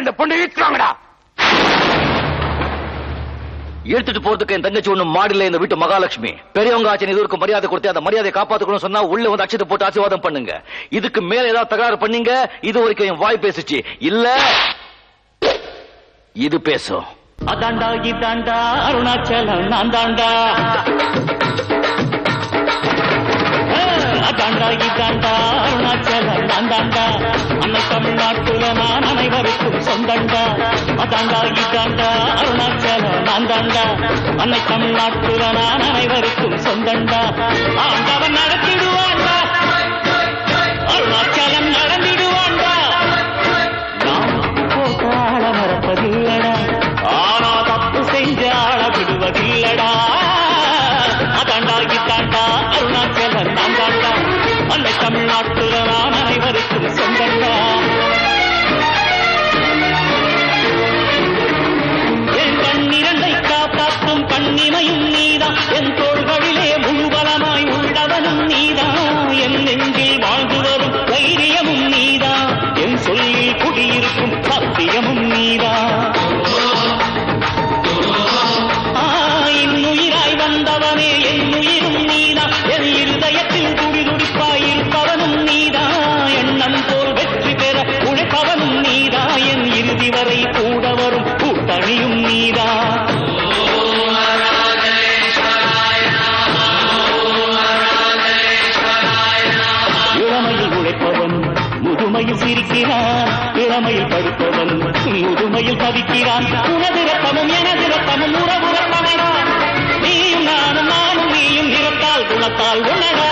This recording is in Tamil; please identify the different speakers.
Speaker 1: இந்த பொண்ணு வீட்டுவாங்கடா. எடுத்துட்டு போறதுக்கு என் தங்கச்சி ஒண்ணு மாடில இந்த வீட்டு மகாலட்சுமி. பெரியவங்க ஆச்சு இதுவரைக்கும் மரியாதை கொடுத்து அந்த மரியாதை காப்பாத்துக்கணும் சொன்னா உள்ள வந்து அச்சத்தை போட்டு ஆசீர்வாதம் பண்ணுங்க. இதுக்கு மேல ஏதாவது தகராறு பண்ணீங்க, இது வரைக்கும் என் வாய் பேசிச்சு இல்ல இது பேசும்.
Speaker 2: அதாண்டா இதாண்டா அருணாச்சலம் நான் தாண்டா. அதாண்டா இதாண்டா அருணாச்சலம் நான் தாண்டா. அன்னை தமிழ்நாட்டுல நான் அனைவருக்கும் சொந்தண்டா. அதாண்டா இதாண்டா அருணாச்சலம் நான் தாண்டா. அன்னை தமிழ்நாட்டுல நான் அனைவருக்கும் சொந்தண்டா. ஆண்டவன் நடத்திடுவாண்டா, அருணாச்சலம் நடந்திடுவாண்டா. நான் போட்டாள மறப்பதில்லடா, ஆனா தப்பு செஞ்ச ஆள விடுவதில்லடா. அதாண்டா இதாண்டா அருணாச்சலம் நான் தாண்டா. அன்னை தமிழ்நாட்டுல நான் அனைவருக்கும் சொந்தண்டா. என் கண்ணிரண்டை காப்பாற்றும் கண்ணிமையும் நீதான், என் தோள்களிலே முழுபலமாய் உள்ளவனும் நீதான், என் நெஞ்சில் வாழ்ந்து வரும் தைரியமும் நீதான், என் சொல்லில் குடியிருக்கும் சத்தியமும் நீதான். இன்னுயிராய் வந்தவனே என் உயிரும் நீதான், என் இருதயத்தில் துடிதுடிப்பாயிருப்பவனும் நீதான், எண்ணம் போல் வெற்றி பெற உழைப்பவனும் நீதான், என் இறுதி வரை கூட வரும் கூட்டணியும் நீதான். இளமையில் உழைப்பவன் முதுமையில் சிரிக்கிறான், இளமையில் படிப்பவன் முதுமையில் தவிக்கிறான். உனது ரத்தமும் எனது ரத்தமும் உறவு ரத்தமடா, நீயும் நானும் நானும் நீயும் நிறத்தால் குணத்தால் உணரா.